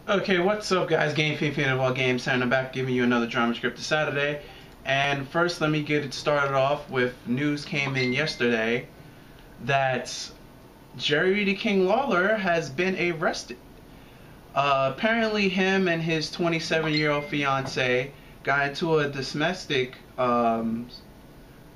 Okay, what's up guys? Game Fiend of all games, and I'm back giving you another drama script to Saturday. And first let me get it started off with news came in yesterday that Jerry the King Lawler has been arrested. Apparently him and his 27-year-old fiance got into a domestic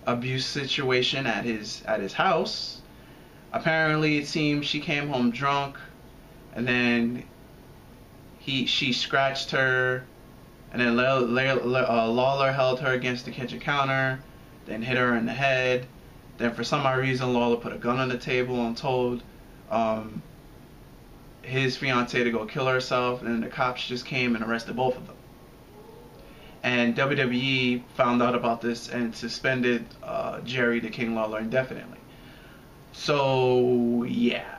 abuse situation at his house. Apparently it seems she came home drunk and then she scratched her, and then Lawler held her against the kitchen counter, then hit her in the head. Then for some odd reason, Lawler put a gun on the table and told his fiance to go kill herself, and then the cops just came and arrested both of them. And WWE found out about this and suspended Jerry the King Lawler indefinitely. So yeah.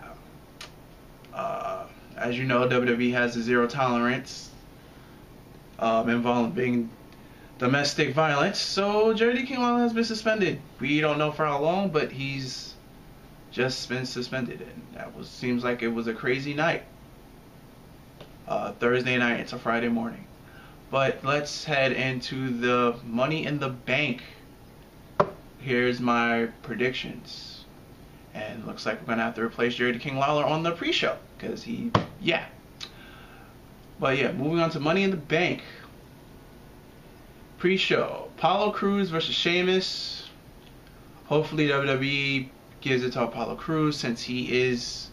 As you know, WWE has a zero tolerance involving domestic violence. So Jerry King Lawler has been suspended. We don't know for how long, but he's just been suspended. And seems like it was a crazy night. Thursday night into Friday morning. But let's head into the Money in the Bank. Here's my predictions. And looks like we're going to have to replace Jerry the King Lawler on the pre-show. Because yeah. But yeah, moving on to Money in the Bank. Pre-show. Apollo Crews versus Sheamus. Hopefully WWE gives it to Apollo Crews since he is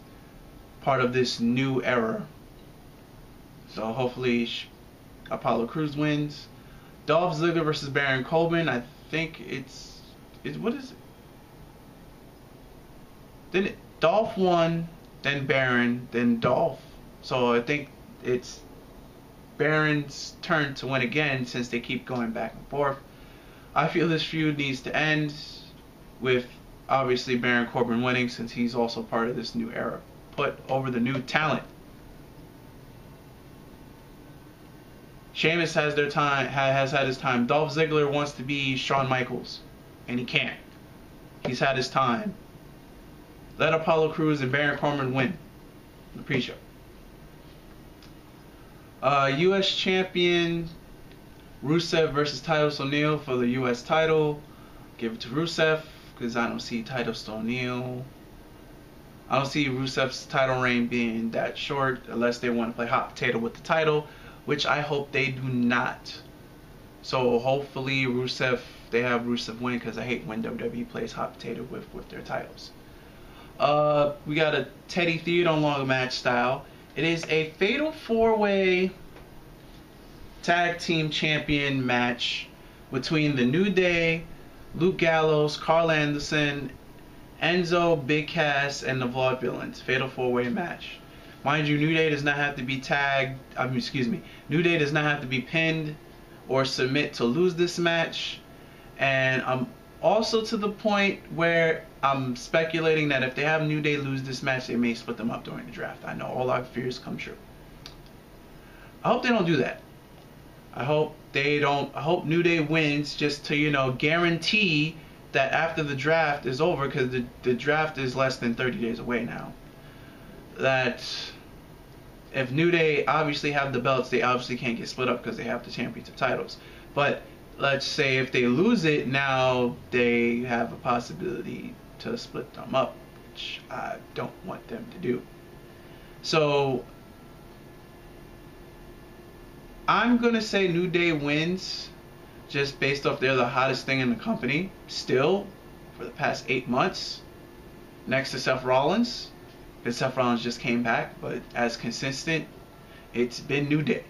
part of this new era. So hopefully Apollo Crews wins. Dolph Ziggler versus Baron Corbin. I think it's what is it? Then Dolph won, then Baron, then Dolph. So I think it's Baron's turn to win again since they keep going back and forth. I feel this feud needs to end with obviously Baron Corbin winning since he's also part of this new era. Put over the new talent. Sheamus has had his time. Dolph Ziggler wants to be Shawn Michaels, and he can't. He's had his time. Let Apollo Crews and Baron Corbin win the pre-show. U.S. Champion Rusev versus Titus O'Neil for the U.S. title. Give it to Rusev because I don't see Titus O'Neil. I don't see Rusev's title reign being that short unless they want to play hot potato with the title, which I hope they do not. So hopefully they have Rusev win because I hate when WWE plays hot potato with their titles. We got a Teddy Theodore long match style. It is a fatal 4-way tag team champion match between the New Day, Luke Gallows, Carl Anderson, Enzo, Big Cass, and the Vaudevillains. Fatal 4-way match. Mind you, New Day does not have to be New Day does not have to be pinned or submit to lose this match. And I'm also to the point where I'm speculating that if they have New Day lose this match, they may split them up during the draft. I know all our fears come true. I hope they don't do that. I hope New Day wins just to, guarantee that after the draft is over, because the draft is less than 30 days away now, that if New Day obviously have the belts, they obviously can't get split up because they have the championship titles. But let's say if they lose it, now they have a possibility to split them up, which I don't want them to do. So I'm gonna say New Day wins just based off they're the hottest thing in the company still for the past 8 months next to Seth Rollins, because Seth Rollins just came back, but as consistent it's been New Day.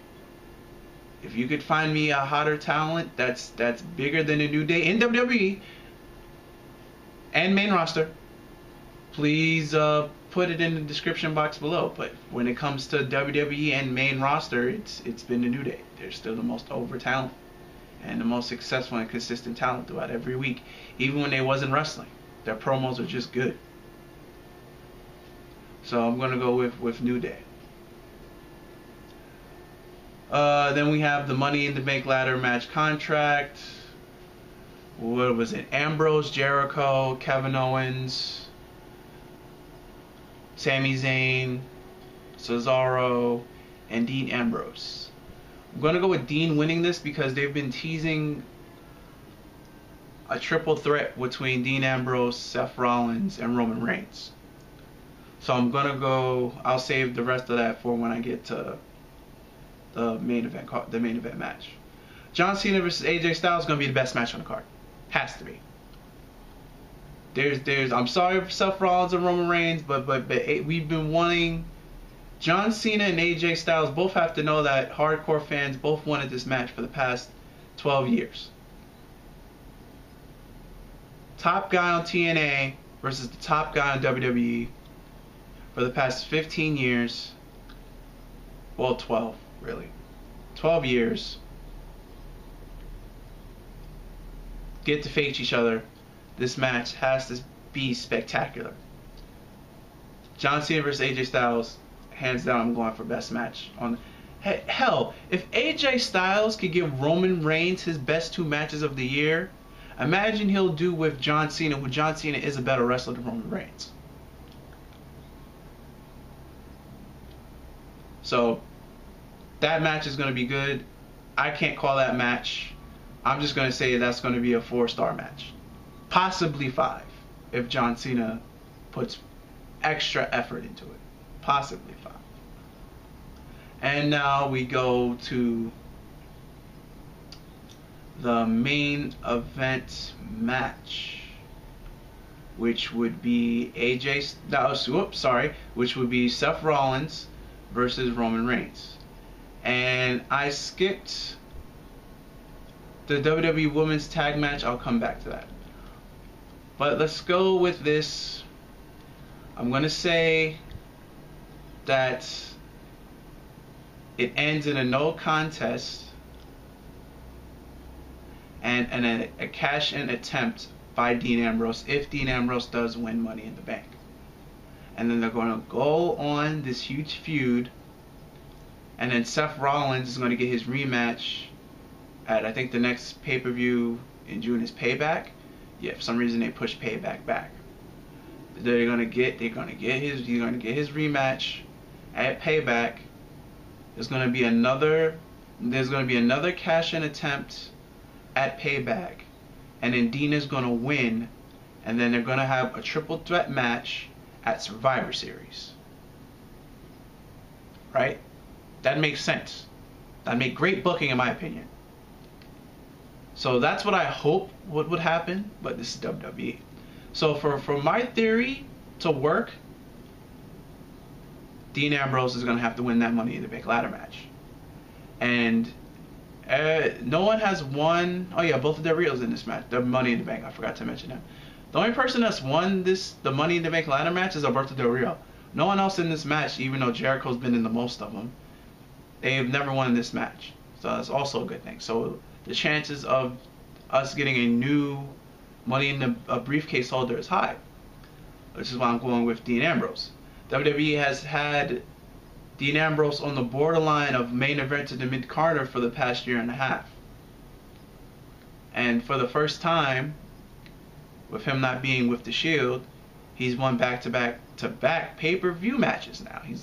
If you could find me a hotter talent that's bigger than a New Day in WWE and main roster, please put it in the description box below. But when it comes to WWE and main roster, it's been the New Day. They're still the most over talent and the most successful and consistent talent throughout every week. Even when they wasn't wrestling, their promos are just good. So I'm gonna go with New Day. Then we have the Money in the Bank ladder match contract. What was it? Ambrose, Jericho, Kevin Owens, Sami Zayn, Cesaro, and Dean Ambrose. I'm going to go with Dean winning this because they've been teasing a triple threat between Dean Ambrose, Seth Rollins, and Roman Reigns. So I'm going to go, I'll save the rest of that for when I get to the main event match. John Cena versus AJ Styles is going to be the best match on the card. Has to be. I'm sorry for Seth Rollins and Roman Reigns, but we've been wanting John Cena and AJ Styles both have to know that hardcore fans both wanted this match for the past 12 years. Top guy on TNA versus the top guy on WWE for the past 15 years. Well, 12, really. 12 years. Get to face each other. This match has to be spectacular. John Cena versus AJ Styles, hands down, I'm going for best match. Hell, if AJ Styles could give Roman Reigns his best 2 matches of the year, imagine he'll do with John Cena, when John Cena is a better wrestler than Roman Reigns. So, that match is going to be good. I can't call that match. I'm just going to say that's going to be a 4-star match. Possibly 5, if John Cena puts extra effort into it. Possibly 5. And now we go to the main event match, which would be which would be Seth Rollins versus Roman Reigns. And I skipped the WWE Women's Tag match. I'll come back to that. But let's go with this. I'm going to say that it ends in a no contest and a cash-in attempt by Dean Ambrose if Dean Ambrose does win Money in the Bank. And then they're going to go on this huge feud, and then Seth Rollins is going to get his rematch at, I think, the next pay-per-view in June is Payback. Yeah, for some reason they pushed Payback back. He's gonna get his rematch at Payback. There's gonna be another cash-in attempt at Payback, and then Dean is gonna win, and then they're gonna have a triple threat match at Survivor Series. Right? That makes sense. That make great booking in my opinion. So that's what I hope would happen, but this is WWE. So for my theory to work, Dean Ambrose is going to have to win that Money in the Bank ladder match. And no one has won. Oh yeah, both of Del Rio's in this match. The Money in the Bank. I forgot to mention him. The only person that's won the Money in the Bank ladder match is Alberto Del Rio. No one else in this match, even though Jericho's been in the most of them, they've never won this match. So that's also a good thing. So the chances of us getting a new Money in the briefcase holder is high. Which is why I'm going with Dean Ambrose. WWE has had Dean Ambrose on the borderline of main event to the mid-carder for the past year and a half. And for the first time, with him not being with the Shield, he's won back-to-back pay-per-view matches now. He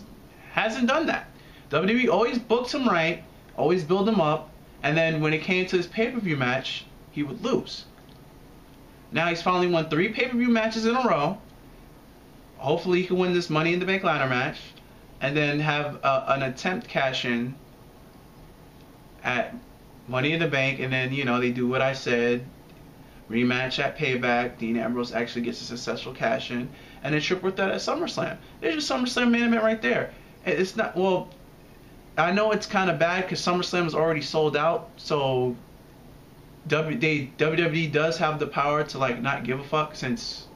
hasn't done that. WWE always booked him right, always build him up, and then when it came to his pay-per-view match, he would lose. Now he's finally won 3 pay-per-view matches in a row. Hopefully he can win this Money in the Bank ladder match, and then have an attempt cash-in at Money in the Bank, and then, you know, they do what I said, rematch at Payback, Dean Ambrose actually gets a successful cash-in, and then triple threat at SummerSlam. There's your SummerSlam main event right there. It's not, well, I know it's kind of bad because SummerSlam is already sold out, so WWE does have the power to, like, not give a fuck since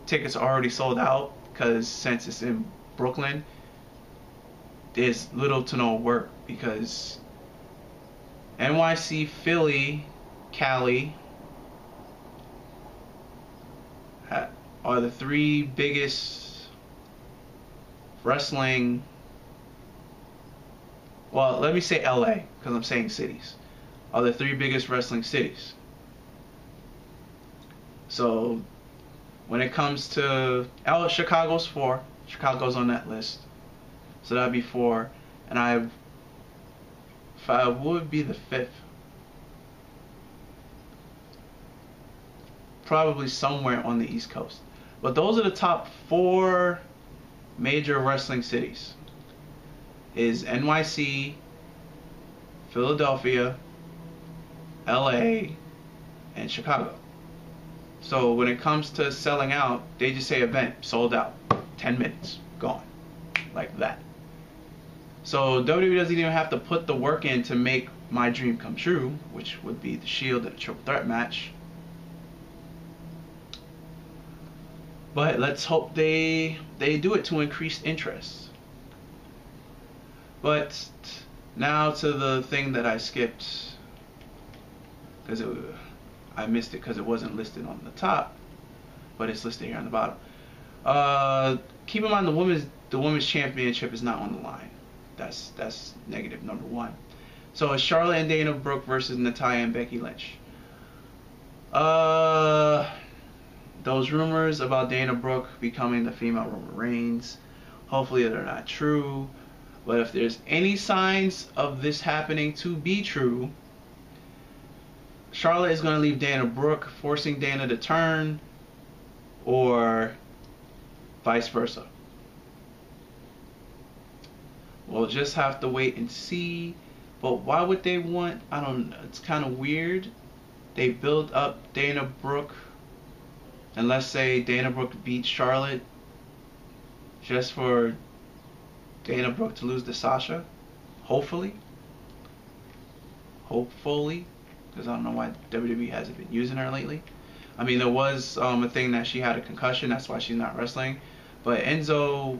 tickets are already sold out, because since it's in Brooklyn, there's little to no work, because NYC, Philly, Cali are the 3 biggest wrestling, well, let me say LA, because I'm saying cities, are the 3 biggest wrestling cities. So when it comes to Chicago's 4, Chicago's on that list. So that'd be 4. And if I would be the 5th, probably somewhere on the East Coast. But those are the top 4 major wrestling cities. Is NYC, Philadelphia, LA, and Chicago. So when it comes to selling out, they just say event, sold out, 10 minutes, gone, like that. So WWE doesn't even have to put the work in to make my dream come true, which would be the Shield and a triple threat match. But let's hope they do it to increase interest. But now to the thing that I skipped, because I missed it because it wasn't listed on the top, but it's listed here on the bottom. Keep in mind the women's championship is not on the line. That's negative number 1. So it's Charlotte and Dana Brooke versus Natalya and Becky Lynch. Those rumors about Dana Brooke becoming the female Roman Reigns, hopefully they're not true. But if there's any signs of this happening to be true, Charlotte is going to leave Dana Brooke, forcing Dana to turn, or vice versa. We'll just have to wait and see. But why would they want, I don't know, it's kind of weird. They build up Dana Brooke, and let's say Dana Brooke beats Charlotte just for Dana Brooke to lose to Sasha. Hopefully, because I don't know why WWE hasn't been using her lately. I mean, there was a thing that she had a concussion, that's why she's not wrestling. But Enzo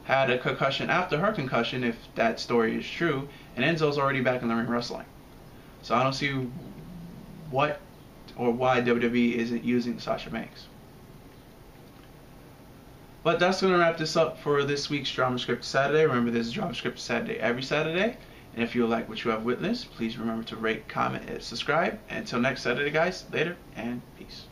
had a concussion after her concussion, if that story is true, and Enzo's already back in the ring wrestling. So I don't see what or why WWE isn't using Sasha Banks. But that's going to wrap this up for this week's Drama Script Saturday. Remember, this is Drama Script Saturday every Saturday. And if you like what you have witnessed, please remember to rate, comment, and subscribe. And until next Saturday, guys, later and peace.